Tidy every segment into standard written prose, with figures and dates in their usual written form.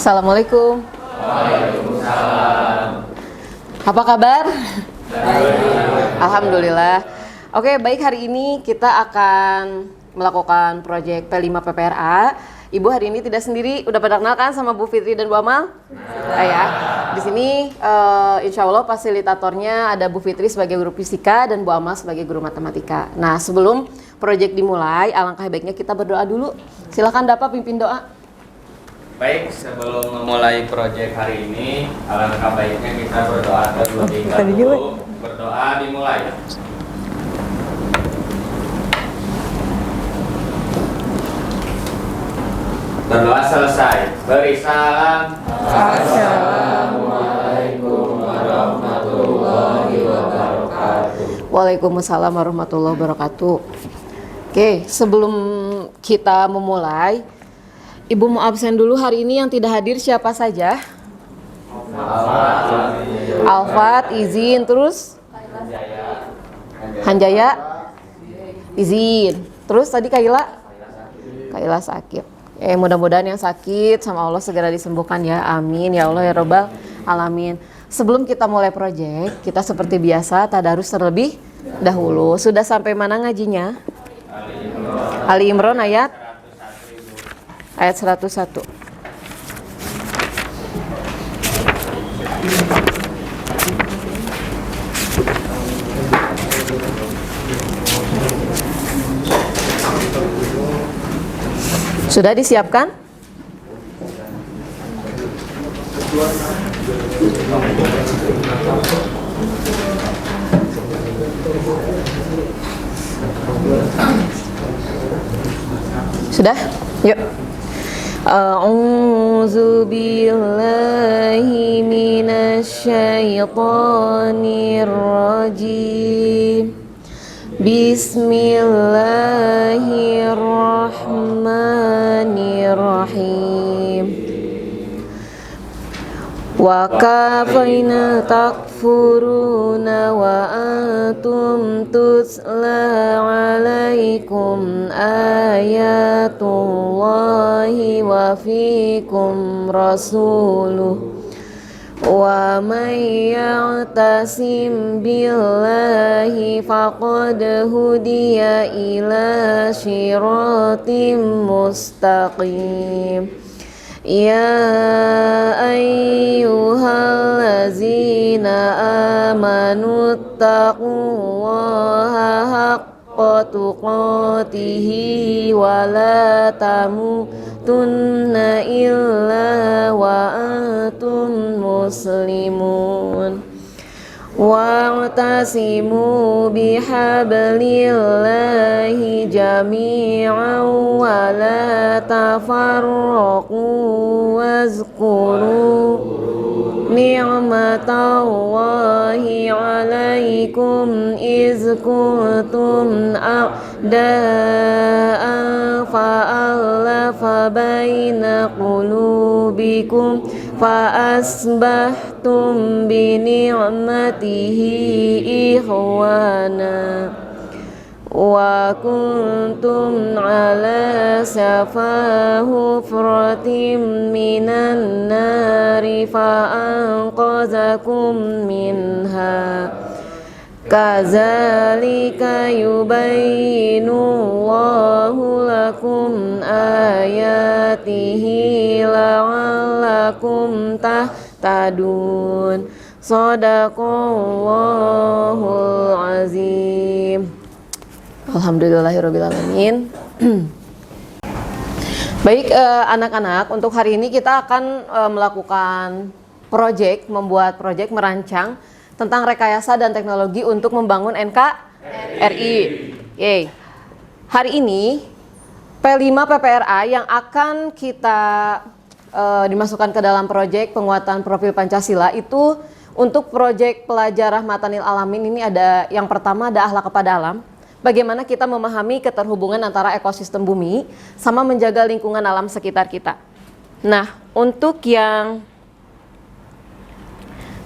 Assalamualaikum. Waalaikumsalam. Apa kabar? Baik. Alhamdulillah. Oke, baik, hari ini kita akan melakukan proyek P5 PPRA. Ibu hari ini tidak sendiri, udah pada kenal kan sama Bu Fitri dan Bu Amal? Ya. Di sini insya Allah fasilitatornya ada Bu Fitri sebagai guru fisika dan Bu Amal sebagai guru matematika. Nah, sebelum proyek dimulai, alangkah baiknya kita berdoa dulu. Silakan Dapat pimpin doa. Baik, sebelum memulai proyek hari ini, alangkah baiknya kita berdoa terlebih dahulu. Berdoa dimulai. Berdoa selesai. Beri salam. Assalamualaikum warahmatullahi wabarakatuh. Waalaikumsalam warahmatullahi wabarakatuh. Oke, sebelum kita memulai, Ibu mau absen dulu hari ini. Yang tidak hadir siapa saja? Alfat, izin. Terus? Hanjaya, izin. Terus tadi Kaila sakit. Mudah-mudahan yang sakit sama Allah segera disembuhkan ya, amin ya Allah ya Rabbal alamin. Sebelum kita mulai proyek, kita seperti biasa tadarus terlebih dahulu. Sudah sampai mana ngajinya? Ali Imran ayat 101. Sudah disiapkan? Sudah? Yuk. A'udzu billahi minasyaitonir rajim. Bismillahirrahmanirrahim. Wa kafaina takfuruna wa antum tutla alaikum ayatullahi wa fikum rasuluh. Wa may ya'tasim billahi faqad hudiya ila syiratim mustaqim. Ya ayyuhallazina amanu taqullaha haqqa tuqatihi wa la tamutunna illa wa antum muslimun. Wa'tasimu bihablillahi jami'an wa la tafarraqu wazkuru ni'matallahi 'alaikum iz kuntum a'da'an fa'alafa baina qulubikum fa'asbahtum bi ni'matihi ikhwana wa kuntum ala safa hufratin minan nari fa'anqazakum minha. Kazalika yubayyinullahu lakum ayatihi la'allakum tahtadun. Shadaqallahul azim. Alhamdulillahirabbil alamin. Baik, anak-anak, untuk hari ini kita akan melakukan membuat proyek merancang tentang rekayasa dan teknologi untuk membangun NKRI. Yeay. Hari ini P5 PPRA yang akan kita dimasukkan ke dalam proyek penguatan profil Pancasila itu untuk proyek pelajar Rahmatanil Alamin. Ini ada yang pertama, ada akhlak kepada alam. Bagaimana kita memahami keterhubungan antara ekosistem bumi sama menjaga lingkungan alam sekitar kita. Nah, untuk yang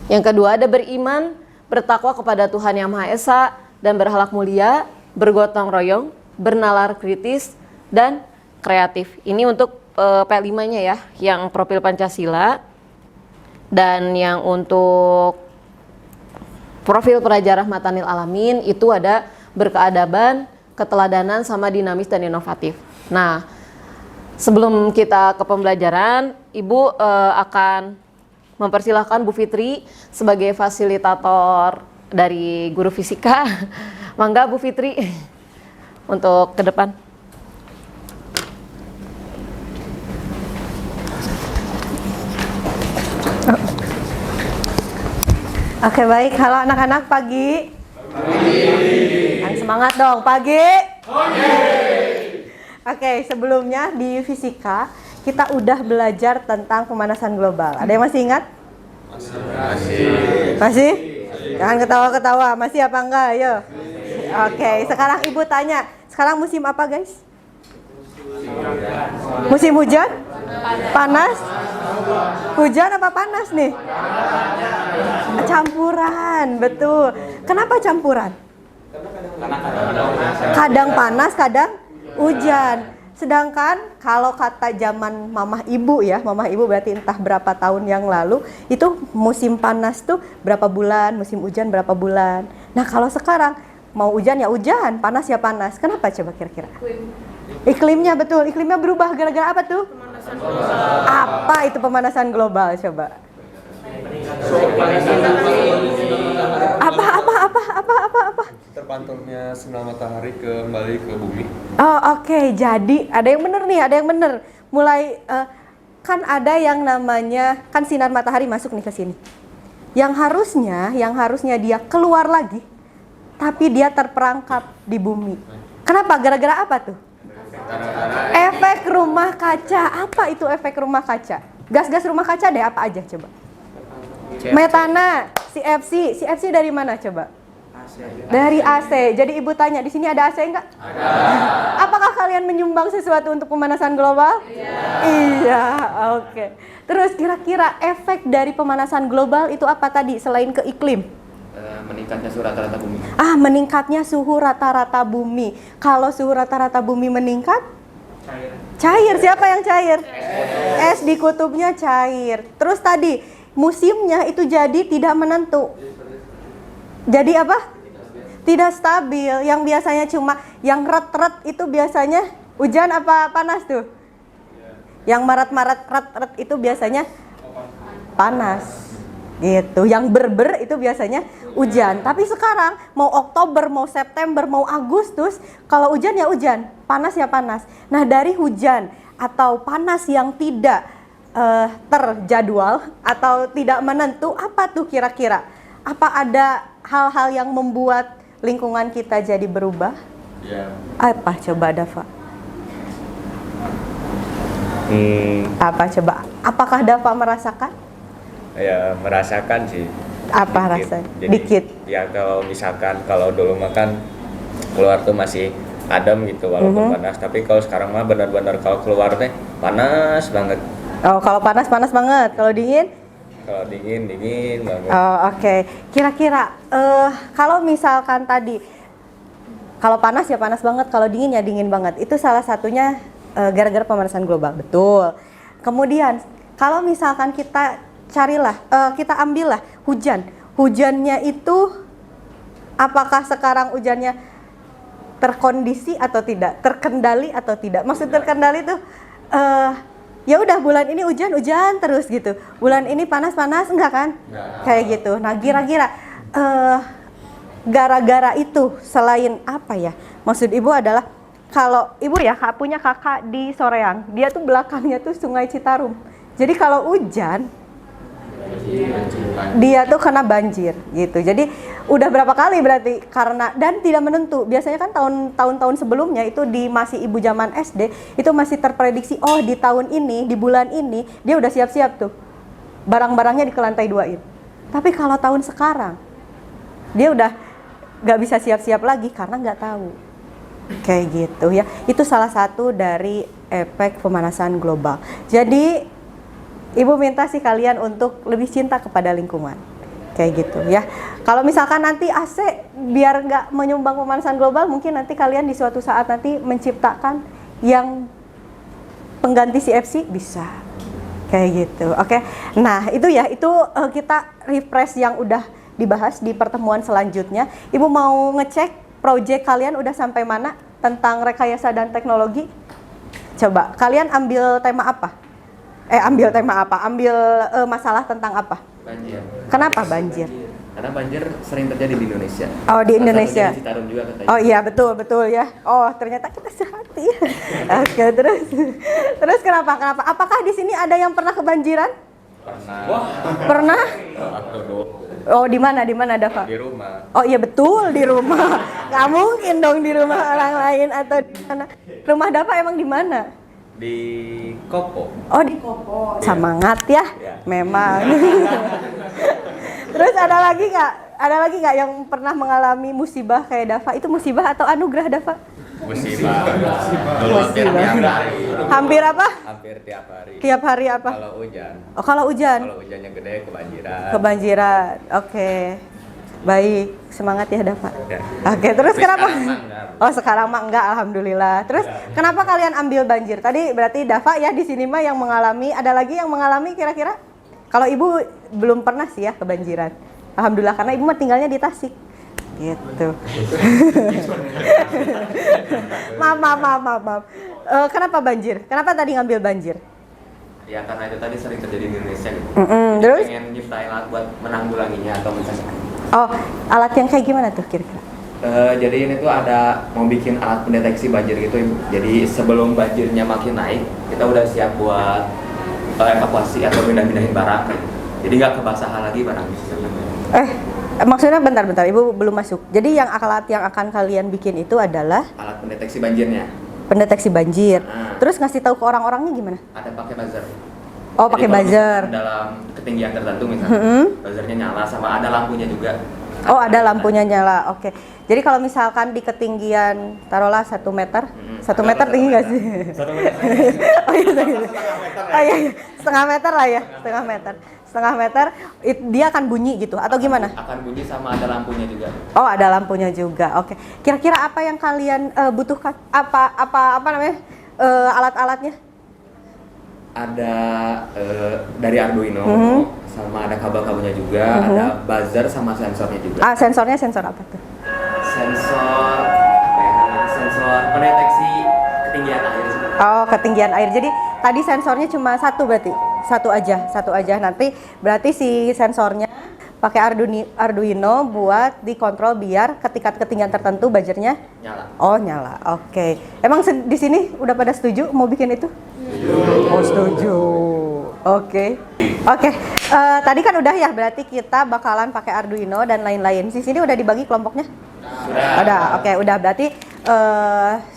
kedua ada beriman, bertakwa kepada Tuhan Yang Maha Esa, dan berakhlak mulia, bergotong royong, bernalar kritis, dan kreatif. Ini untuk P5-nya ya, yang profil Pancasila. Dan yang untuk profil prajarah Matanil Alamin itu ada berkeadaban, keteladanan, sama dinamis dan inovatif. Nah, sebelum kita ke pembelajaran, Ibu akan mempersilahkan Bu Fitri sebagai fasilitator dari guru fisika. Mangga Bu Fitri untuk ke depan. Oke, baik. Halo anak-anak, pagi. Yang semangat dong, pagi. Oke, sebelumnya di fisika kita udah belajar tentang pemanasan global. Ada yang masih ingat? Masih? Jangan ketawa-ketawa. Masih apa enggak? Ayo. Oke, sekarang Ibu tanya. Sekarang musim apa, guys? Musim hujan? Panas? Hujan apa panas nih? Campuran, betul. Kenapa campuran? Kadang panas, kadang hujan. Sedangkan kalau kata zaman mamah ibu ya, mamah ibu berarti entah berapa tahun yang lalu, itu musim panas tuh berapa bulan, musim hujan berapa bulan. Nah kalau sekarang mau hujan ya hujan, panas ya panas. Kenapa coba kira-kira? Iklimnya, betul. Iklimnya berubah gara-gara apa tuh? Apa itu pemanasan global coba? Apa? Terpantulnya sinar matahari kembali ke bumi. Oh oke. Jadi ada yang bener nih, ada yang bener. Mulai kan ada yang namanya, kan sinar matahari masuk nih ke sini. Yang harusnya dia keluar lagi, tapi dia terperangkap di bumi. Kenapa? Gara-gara apa tuh? Efek rumah kaca. Apa itu efek rumah kaca? Gas-gas rumah kaca deh, apa aja coba? Metana, CFC. CFC dari mana coba? Dari AC. Jadi Ibu tanya, di sini ada AC enggak? Ada. Apakah kalian menyumbang sesuatu untuk pemanasan global? Iya, oke. Terus kira-kira efek dari pemanasan global itu apa tadi selain ke iklim? Meningkatnya suhu rata-rata bumi. Meningkatnya suhu rata-rata bumi. Kalau suhu rata-rata bumi meningkat? Cair. Siapa yang cair? Es di kutubnya cair. Terus tadi musimnya itu jadi tidak menentu. Jadi apa? Tidak stabil. Yang biasanya cuma yang ret-ret itu biasanya hujan apa panas tuh? Yang maret-maret ret-ret itu biasanya panas. Gitu. Yang berber itu biasanya hujan. Tapi sekarang mau Oktober, mau September, mau Agustus, kalau hujan ya hujan, panas ya panas. Nah, dari hujan atau panas yang tidak terjadwal atau tidak menentu, apa tuh kira-kira? Apa ada hal-hal yang membuat lingkungan kita jadi berubah? Ya. Apa coba Dava? Apa coba? Apakah Dava merasakan? Ya merasakan sih. Apa rasanya? Dikit. Ya kalau dulu makan keluar tuh masih adem gitu walaupun panas, tapi kalau sekarang mah benar-benar kalau keluar teh panas banget. Oh, kalau panas banget. Kalau dingin? Kalau dingin banget. Oh, oke. Kira-kira kalau misalkan tadi kalau panas ya panas banget, kalau dingin ya dingin banget. Itu salah satunya gara-gara pemanasan global. Betul. Kemudian kalau misalkan kita kita ambillah hujan. Hujannya itu apakah sekarang hujannya terkondisi atau tidak? Terkendali atau tidak? Maksud terkendali tuh ya udah bulan ini hujan terus gitu. Bulan ini panas enggak kan? Kayak gitu. Nah, kira-kira gara-gara itu selain apa ya? Maksud Ibu adalah kalau Ibu ya punya kakak di Soreang, dia tuh belakangnya tuh Sungai Citarum. Jadi kalau hujan dia tuh kena banjir gitu. Jadi udah berapa kali berarti karena dan tidak menentu. Biasanya kan tahun-tahun sebelumnya itu di masih Ibu zaman SD itu masih terprediksi di tahun ini, di bulan ini dia udah siap-siap tuh. Barang-barangnya di lantai 2-in. Tapi kalau tahun sekarang dia udah nggak bisa siap-siap lagi karena nggak tahu. Kayak gitu ya. Itu salah satu dari efek pemanasan global. Jadi Ibu minta sih kalian untuk lebih cinta kepada lingkungan. Kayak gitu ya. Kalau misalkan nanti AC biar nggak menyumbang pemanasan global, mungkin nanti kalian di suatu saat nanti menciptakan yang pengganti CFC bisa. Kayak gitu. Oke. Nah, itu ya, itu kita refresh yang udah dibahas di pertemuan selanjutnya. Ibu mau ngecek project kalian udah sampai mana tentang rekayasa dan teknologi? Coba, kalian ambil tema apa? Ambil tema apa? Ambil masalah tentang apa? Banjir. Kenapa banjir? Karena banjir sering terjadi di Indonesia. Oh, di Indonesia. Salah satunya di Citarum juga katanya. Oh iya, betul ya. Oh, ternyata kita sehati. Oke, terus kenapa? Apakah di sini ada yang pernah kebanjiran? Pernah? Oh, di mana Dava? Di rumah. Oh iya, betul, di rumah. Nggak mungkin dong di rumah orang lain atau di mana. Rumah Dava emang di mana? Di Kopo. Oh, di Kopo. Semangat ya, Ya. memang. Terus ada lagi nggak yang pernah mengalami musibah kayak Dava? Itu musibah atau anugerah, Dava? Musibah. Hampir tiap hari. Hampir apa? Hampir tiap hari. Tiap hari apa? Kalau hujan. Oh, kalau hujan. Kalau hujannya gede kebanjiran. Kebanjiran. Oke. Baik, semangat ya Dava. Ya. Oke, terus Tapi kenapa? sekarang mah enggak. Oh, sekarang mah enggak, alhamdulillah. Terus kenapa kalian ambil banjir? Tadi berarti Dava ya di sini mah yang mengalami, ada lagi yang mengalami kira-kira? Kalau Ibu belum pernah sih ya kebanjiran. Alhamdulillah karena Ibu mah tinggalnya di Tasik. Gitu. maaf. Kenapa banjir? Kenapa tadi ngambil banjir? Ya karena itu tadi sering terjadi di Indonesia gitu. Terus? Pengen nyiptain alat buat menanggulanginya atau mencegah. Oh, alat yang kayak gimana tuh kira-kira? Jadi ini tuh ada mau bikin alat pendeteksi banjir gitu Ibu. Jadi sebelum banjirnya makin naik, kita udah siap buat evakuasi atau pindah-pindahin barang kan. Jadi nggak kebasahan lagi barangnya. Maksudnya bentar, Ibu belum masuk. Jadi yang alat yang akan kalian bikin itu adalah Alat pendeteksi banjirnya pendeteksi banjir. Nah. Terus ngasih tahu ke orang-orangnya gimana? ada pakai buzzer. Oh, Jadi pakai kalau buzzer. misalkan dalam ketinggian tertentu misalnya, buzzernya nyala sama ada lampunya juga. Oh, ada lampunya nyala. Oke. Jadi kalau misalkan di ketinggian taruhlah 1 meter. 1 meter tinggi nggak sih? 1 meter. Oh iya. Setengah meter lah ya, setengah meter dia akan bunyi gitu atau gimana? Akan bunyi sama ada lampunya juga. Oh, ada lampunya juga. Oke. Kira-kira apa yang kalian butuhkan? Apa namanya? Alat-alatnya? Ada dari Arduino sama ada kabel-kabelnya juga, ada buzzer sama sensornya juga. Sensornya sensor apa tuh? Sensor apa ya namanya? Sensor pendeteksi ketinggian air sih. Oh, ketinggian air. Jadi tadi sensornya cuma satu berarti? Satu aja. Nanti berarti si sensornya pakai Arduino buat dikontrol biar ketika ketinggian tertentu buzzernya Nyala. oh nyala. Oke. Emang di sini udah pada setuju mau bikin itu? Oh, setuju. Oke. Tadi kan udah ya, berarti kita bakalan pakai Arduino dan lain-lain. Di sini udah dibagi kelompoknya? Sudah. Udah. Oke, udah berarti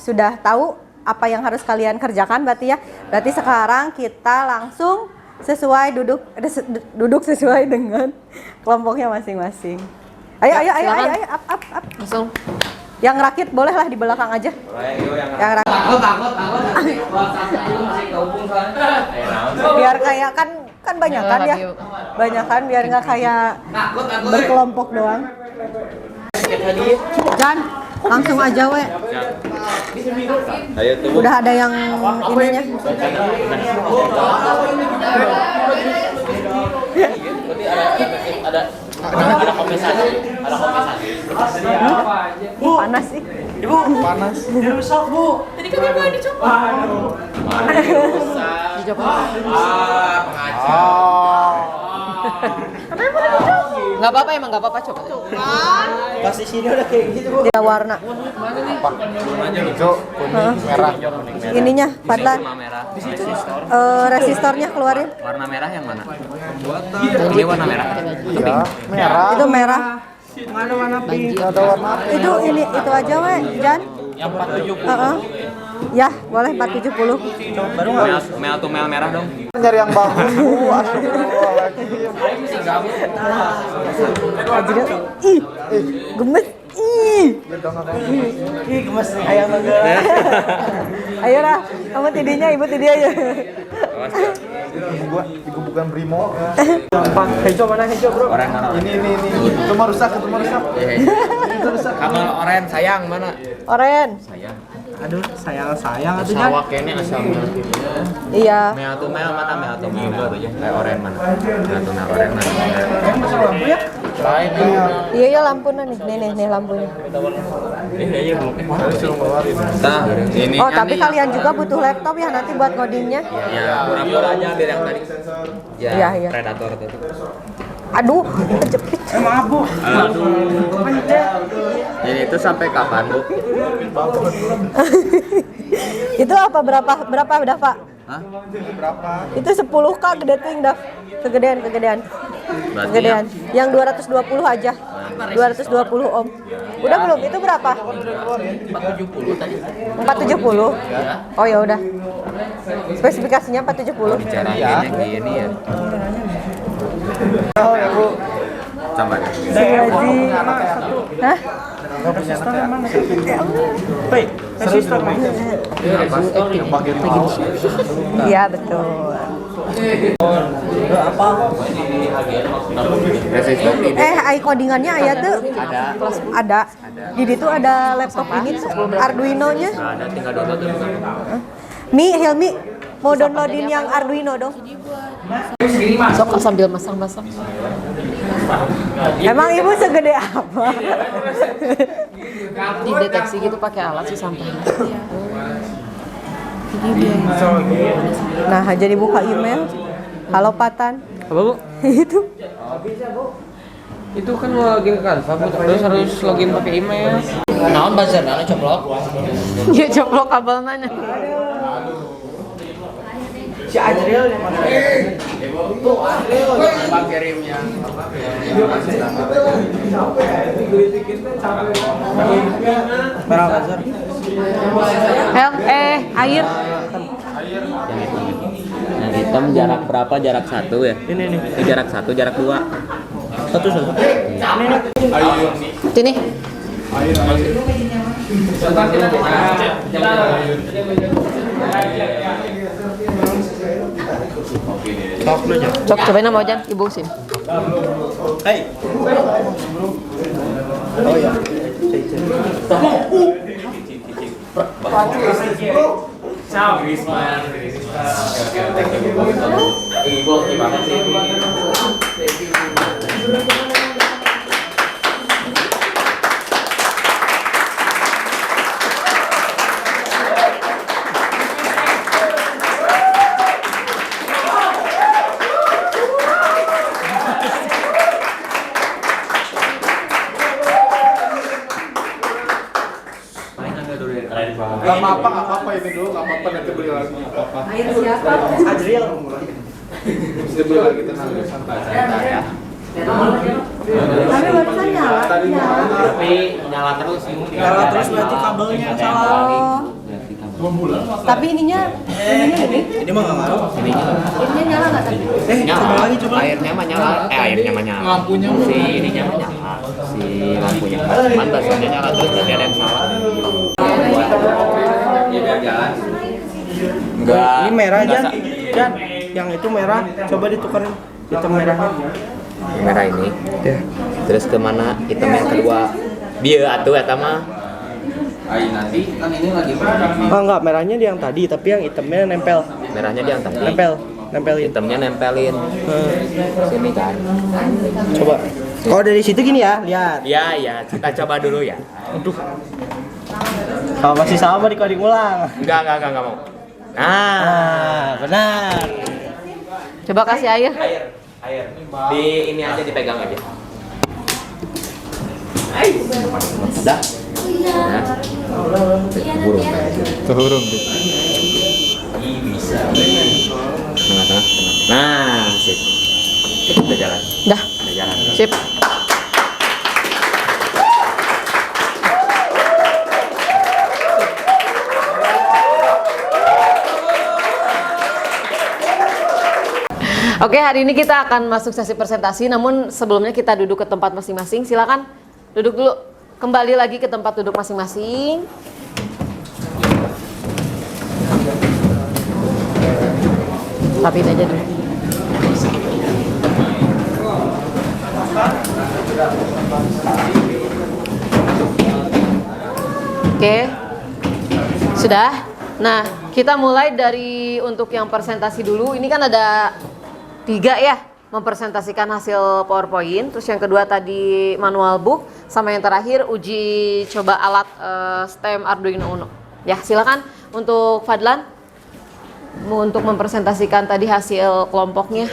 sudah tahu apa yang harus kalian kerjakan berarti ya. Berarti sekarang kita langsung sesuai duduk sesuai dengan kelompoknya masing-masing. Ayo, up. Langsung. Yang rakit bolehlah di belakang aja. Yang rakit. Takut. Masih kehubung soalnya. Biar kayak kan banyak kan ya. Banyak kan biar nggak kayak berkelompok doang. Jan, langsung aja we. Ayo tunggu. Udah ada yang ininya. Ada kompensasi. Panas sih. Nggak apa-apa, emang nggak apa-apa, coba. Dia warna. Hijau, kuning, merah. Ininya, Fadlan. Warna merah. Resistornya keluarin. Warna merah yang mana? Ini warna merah. Iya, merah. Itu merah. Ada warna pink. Itu aja we, Jan. Yang 470. Ya, boleh 470. Mel tuh mel merah dong. Nyari yang bagus. Astagfirullahaladzim. Ih, gemes. Ih. Gemes nih ayam enggak. Ayo lah, kamu tidinya, ibu tidur aja. Ibu bukan Brimo. Hijau mana hijau bro? Orang mana? Ini. Cuma rusak. Kamu oren sayang mana? Oren. Sayang. Aduh, sayang atuh Jan. Sawak kene asalnya. Iya. Mea tuh mea mana mea tuh mea tuh aja. Kayak oren mana. Mea tuh mea oren mana. Lampu ya? Lain. Iya ya lampunya nih. Nih lampunya. Ini aja belum. Nah, ini Oh, tapi kalian juga butuh laptop ya nanti buat codingnya. ya pura-pura aja biar yang tadi. Ya, Iya. predator tuh. Aduh, kejepit. Maaf Bu. Ini itu sampai kapan, Bu? Itu apa berapa Dava? Hah? Itu 10K gede tuh Daf. Kegedean. Berarti Kegedean. Yang 220 aja. 220 ohm. Udah belum? Itu berapa? 470 tadi. 470. Oh ya udah. Spesifikasinya 470. Bicara gini ya. Oh ya Bu. Coba. Hah? Baik, resistor nih. Yang pakai Iya betul. resistor ini. Codingannya aya tuh. Ada. Di situ ada laptop ini tuh, Arduino-nya. Ada tinggal download dulu. Hilmi mau downloadin yang Arduino dong. Sok sambil masang-masang. Emang ibu segede apa? Dideteksi gitu pakai alat sih sampahnya. Nah, jadi buka email. Halo Patan. Apa Bu? Itu. Itu kan mau login ke Canva, Bu. Terus harus login pakai email. Naon bazarna coplok? Ya coplok kabel nanya. Si Ajril yang mana? Kirimnya. Merah bazar. Air. Yang hitam jarak berapa? Jarak 1 ya? Ini. Ini jarak 1, jarak 2. Satu. Sini. Cok cobain nama Ojan, Ibu sini. Hei. Oh ya. Ciao, Wisman. Ibu gimana sih? Gak apa-apa ini dulu, gak apa-apa nanti beli lagi. Air siapa? Ajril. Bisa beli lagi tenang santai ya. Tapi barusan nyala. Tapi nyala terus. Nyala terus berarti kabelnya yang salah. Tapi ininya ini. Ini mah gak ngaruh. Ininya nyala nggak tadi? Coba lagi coba. Airnya mah nyala. Airnya mah nyala. Lampunya Si ininya mah nyala. Si lampunya. Cuman bazarnya nyala terus berarti ada yang salah. Ya biar jalan. Enggak. Ini merah Jan. Yang itu merah. Coba ditukerin hitam merahnya. Merah ini. Ya. Terus kemana hitam yang kedua? Dia atuh eta mah. Ayo nanti kan ini lagi Enggak, merahnya di yang tadi, tapi yang hitamnya nempel. Merahnya dia yang tadi. Nempelin. Hitamnya nempelin. Sini kan. Coba. Kalau dari situ gini ya, lihat. Ya, kita coba dulu ya. Aduh. Kalau masih sama di coding ulang. Enggak mau. Nah, Benar. Coba kasih air. air. Di ini aja dipegang aja. Dah. Ya. Kehurung. Bisa. Tengah. Nah, sip. Udah jalan. Dah, Udah jalan. sip. Oke, hari ini kita akan masuk sesi presentasi, namun sebelumnya kita duduk ke tempat masing-masing. Silakan duduk dulu. Kembali lagi ke tempat duduk masing-masing. Rapiin aja dulu. Oke. Sudah? Nah, kita mulai dari untuk yang presentasi dulu. Ini kan ada 3 ya, mempresentasikan hasil PowerPoint. Terus yang kedua tadi manual book, sama yang terakhir uji coba alat STEM Arduino Uno. Ya, silakan untuk Fadlan untuk mempresentasikan tadi hasil kelompoknya.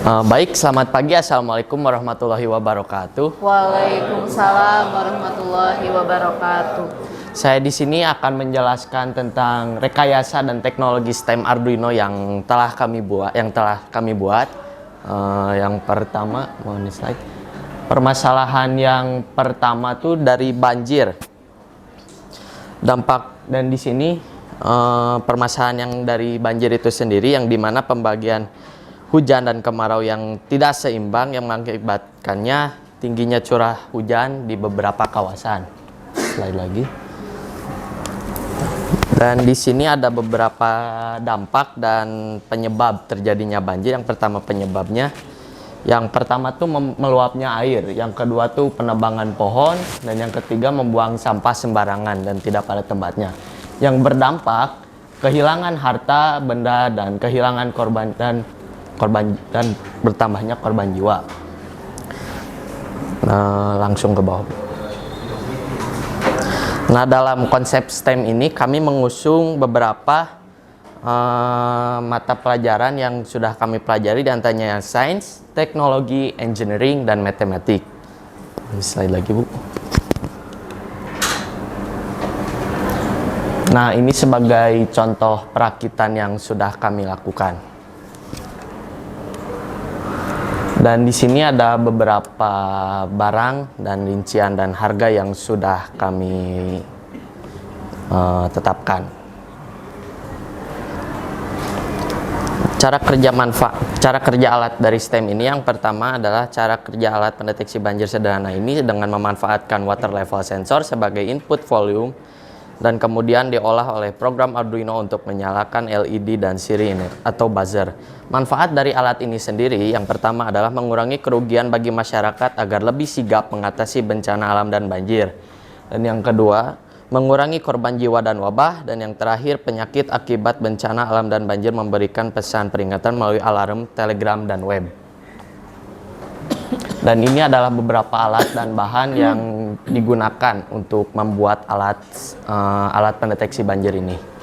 Baik, selamat pagi. Assalamualaikum warahmatullahi wabarakatuh. Waalaikumsalam warahmatullahi wabarakatuh. Saya di sini akan menjelaskan tentang rekayasa dan teknologi STEM Arduino yang telah kami buat. Yang pertama, mohon slide. Permasalahan yang pertama tuh dari banjir. Dampak dan di sini permasalahan yang dari banjir itu sendiri, yang dimana pembagian hujan dan kemarau yang tidak seimbang yang mengakibatkannya tingginya curah hujan di beberapa kawasan. Slide lagi. Dan di sini ada beberapa dampak dan penyebab terjadinya banjir. Yang pertama penyebabnya, yang pertama tuh meluapnya air, yang kedua tuh penebangan pohon, dan yang ketiga membuang sampah sembarangan dan tidak pada tempatnya. Yang berdampak kehilangan harta benda dan kehilangan korban dan bertambahnya korban jiwa. Nah, langsung ke bawah. Nah, dalam konsep STEM ini kami mengusung beberapa mata pelajaran yang sudah kami pelajari, di antaranya sains, teknologi, engineering, dan matematik. Slide lagi, Bu. Nah, ini sebagai contoh perakitan yang sudah kami lakukan. Dan di sini ada beberapa barang dan rincian dan harga yang sudah kami tetapkan. Cara kerja alat dari STEM ini, yang pertama adalah cara kerja alat pendeteksi banjir sederhana ini dengan memanfaatkan water level sensor sebagai input volume, dan kemudian diolah oleh program Arduino untuk menyalakan LED dan sirine atau buzzer. Manfaat dari alat ini sendiri, yang pertama adalah mengurangi kerugian bagi masyarakat agar lebih sigap mengatasi bencana alam dan banjir. Dan yang kedua, mengurangi korban jiwa dan wabah. Dan yang terakhir, penyakit akibat bencana alam dan banjir, memberikan pesan peringatan melalui alarm, telegram, dan web. Dan ini adalah beberapa alat dan bahan yang digunakan untuk membuat alat pendeteksi banjir ini.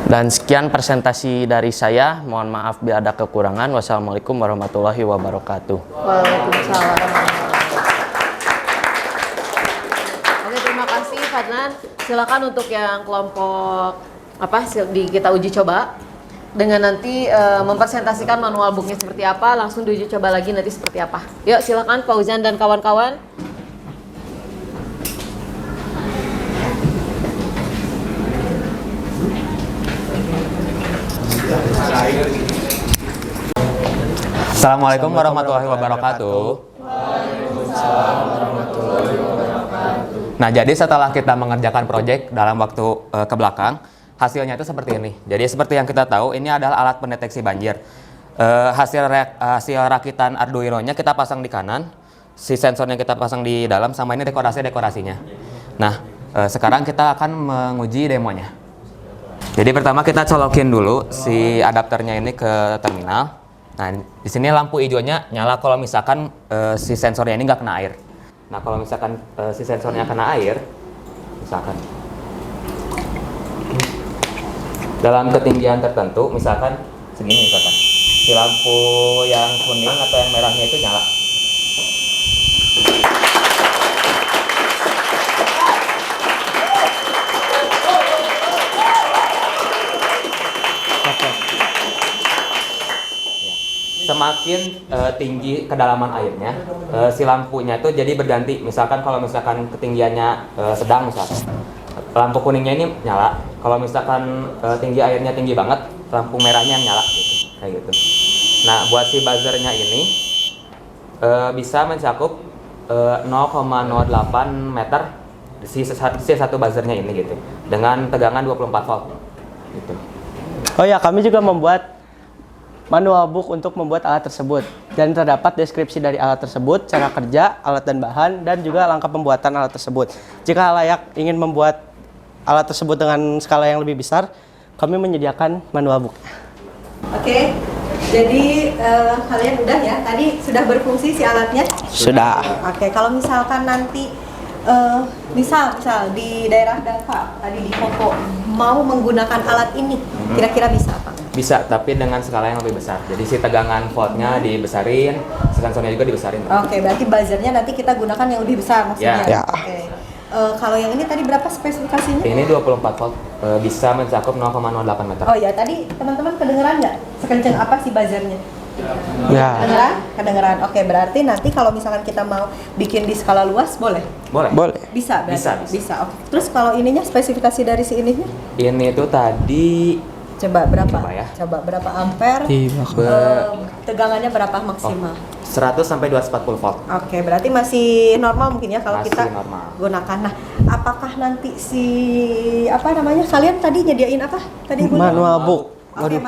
Dan sekian presentasi dari saya. Mohon maaf bila ada kekurangan. Wassalamualaikum warahmatullahi wabarakatuh. Waalaikumsalam. Oke, terima kasih Fadlan. Silakan untuk yang kelompok kita uji coba. Dengan nanti mempresentasikan manual booknya seperti apa, langsung diuji coba lagi nanti seperti apa. Yuk silakan Fauzan dan kawan-kawan. Assalamualaikum warahmatullahi wabarakatuh. Nah, jadi setelah kita mengerjakan proyek dalam waktu ke belakang, hasilnya itu seperti ini. Jadi seperti yang kita tahu, ini adalah alat pendeteksi banjir. Hasil rakitan Arduino-nya kita pasang di kanan, si sensornya kita pasang di dalam, sama ini dekorasinya. Nah, sekarang kita akan menguji demonya. Jadi pertama kita colokin dulu si adapternya ini ke terminal. Nah, di sini lampu hijaunya nyala kalau misalkan si sensornya ini nggak kena air. Nah, kalau misalkan si sensornya kena air, misalkan dalam ketinggian tertentu, misalkan segini, misalkan si lampu yang kuning atau yang merahnya itu nyala. Semakin tinggi kedalaman airnya, si lampunya itu jadi berganti. Misalkan kalau misalkan ketinggiannya sedang, misalkan lampu kuningnya ini nyala. Kalau misalkan tinggi airnya tinggi banget, lampu merahnya nyala gitu, kayak gitu. Nah, buat si buzzernya ini bisa mencakup 0,08 meter si satu buzzernya ini gitu dengan tegangan 24 volt gitu. Oh ya, kami juga membuat manual book untuk membuat alat tersebut dan terdapat deskripsi dari alat tersebut, cara kerja, alat dan bahan, dan juga langkah pembuatan alat tersebut. Jika layak ingin membuat alat tersebut dengan skala yang lebih besar, kami menyediakan manual book. Oke, jadi kalian udah ya, tadi sudah berfungsi si alatnya? Sudah. Oke, kalau misalkan nanti misal di daerah Dava, tadi di Koko, mau menggunakan alat ini, kira-kira bisa apa? Bisa, tapi dengan skala yang lebih besar. Jadi si tegangan voltnya dibesarin, sensornya juga dibesarin. Oke, berarti buzzernya nanti kita gunakan yang lebih besar maksudnya? Ya. Oke. Kalau yang ini tadi berapa spesifikasinya? Ini 24 volt, bisa mencakup 0,08 meter. Oh ya, tadi teman-teman kedengeran nggak? Sekencang apa sih buzzernya? Ya. Kedengeran? Kedengeran. Oke, berarti nanti kalau misalkan kita mau bikin di skala luas, boleh? Boleh? Boleh. Bisa, berarti? Bisa. Bisa. Oke. Terus kalau ininya, spesifikasi dari si ininya? Ini tuh tadi Coba berapa? Coba ya. Coba berapa ampere? Tegangannya berapa maksimal? 100 sampai 240 volt. Oke, berarti masih normal mungkin ya kalau Masih kita normal. gunakan. Nah, apakah nanti si apa namanya? Kalian tadi nyediain apa? Tadi Bu? Manual book. Oke,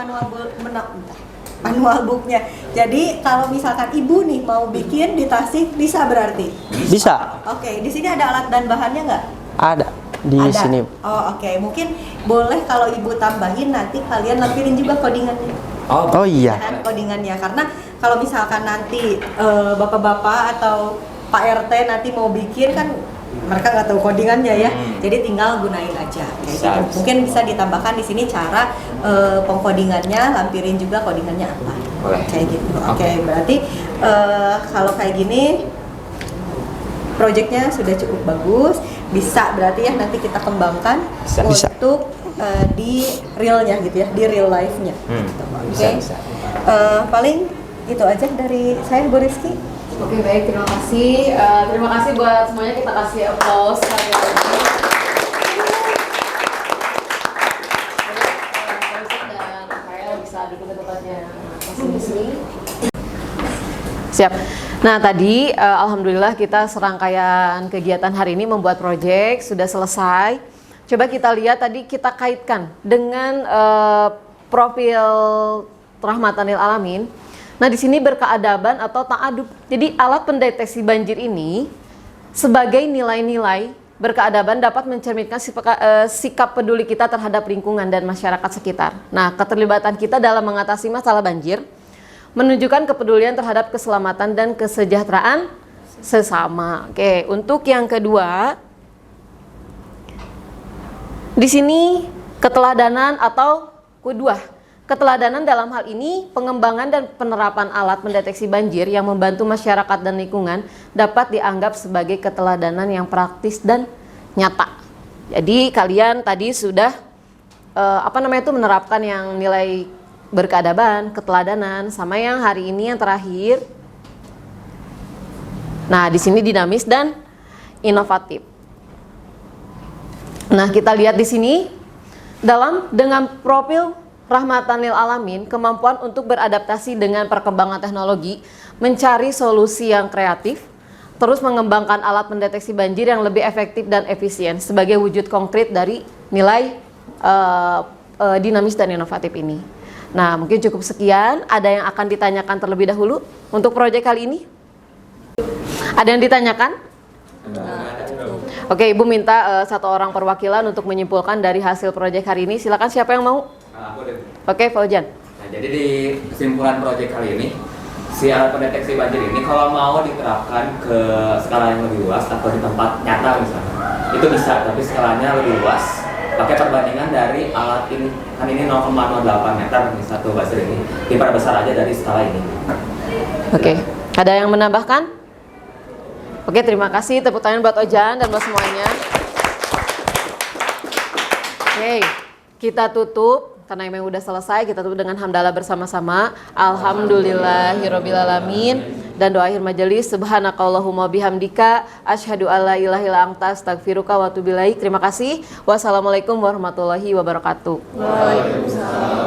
manual booknya. Jadi kalau misalkan ibu nih mau bikin di Tasik bisa berarti? Bisa. Oke, di sini ada alat dan bahannya nggak? Ada di Ada. sini. Oh oke, mungkin boleh kalau ibu tambahin nanti kalian lampirin juga codingannya. Oh iya. Kan, codingannya karena kalau misalkan nanti bapak-bapak atau Pak RT nanti mau bikin kan mereka nggak tahu codingannya ya, jadi tinggal gunain aja. Kayak Bisa. gitu. Mungkin bisa ditambahkan di sini cara pengkodingannya, lampirin juga codingannya apa. Boleh. Kayak gitu. Oke, berarti kalau kayak gini proyeknya sudah cukup bagus, bisa berarti ya nanti kita kembangkan Bisa. untuk di realnya gitu ya, di real life-nya. Oke. Bisa. Paling itu aja dari saya, Bu Rizky. Oke, baik, terima kasih. Terima kasih buat semuanya, kita kasih applause sekali lagi. Dan Rafael bisa duduk ke tempatnya masing-masing. Siap. Nah tadi alhamdulillah kita serangkaian kegiatan hari ini membuat proyek sudah selesai. Coba kita lihat tadi kita kaitkan dengan profil Rahmatanil Alamin. Nah di sini berkeadaban atau ta'adub. Jadi alat pendeteksi banjir ini sebagai nilai-nilai berkeadaban dapat mencerminkan sikap peduli kita terhadap lingkungan dan masyarakat sekitar. Nah keterlibatan kita dalam mengatasi masalah banjir menunjukkan kepedulian terhadap keselamatan dan kesejahteraan sesama. Oke, untuk yang kedua, di sini keteladanan atau qudwah. Keteladanan dalam hal ini pengembangan dan penerapan alat mendeteksi banjir yang membantu masyarakat dan lingkungan dapat dianggap sebagai keteladanan yang praktis dan nyata. Jadi kalian tadi sudah menerapkan yang nilai berkeadaban, keteladanan, sama yang hari ini yang terakhir. Nah, di sini dinamis dan inovatif. Nah, kita lihat di sini dengan profil Rahmatanil Alamin, kemampuan untuk beradaptasi dengan perkembangan teknologi, mencari solusi yang kreatif, terus mengembangkan alat mendeteksi banjir yang lebih efektif dan efisien sebagai wujud konkret dari nilai dinamis dan inovatif ini. Nah, mungkin cukup sekian. Ada yang akan ditanyakan terlebih dahulu untuk proyek kali ini? Ada yang ditanyakan? Oke, Ibu minta satu orang perwakilan untuk menyimpulkan dari hasil proyek hari ini. Silakan, siapa yang mau? Oke, Fauzan. Nah, jadi di kesimpulan proyek kali ini, si alat pendeteksi banjir ini kalau mau diterapkan ke skala yang lebih luas atau di tempat nyata misalnya, itu bisa, tapi skalanya lebih luas. Pakai perbandingan dari alat ini, kan ini 0,08 meter nih satu buzzer ini, diperbesar aja dari skala ini. Oke, ada yang menambahkan? Oke, terima kasih. Tepuk tangan buat Ojan dan buat semuanya. Oke, kita tutup. Karena memang udah selesai, kita tutup dengan hamdalah bersama-sama. Alhamdulillahirobbilalamin. Dan doa akhir majelis, subhanakallahumma bihamdika asyhadu alla ilaha illa anta astaghfiruka wa atubu ilaik. Terima kasih. Wassalamualaikum warahmatullahi wabarakatuh. Waalaikumsalam.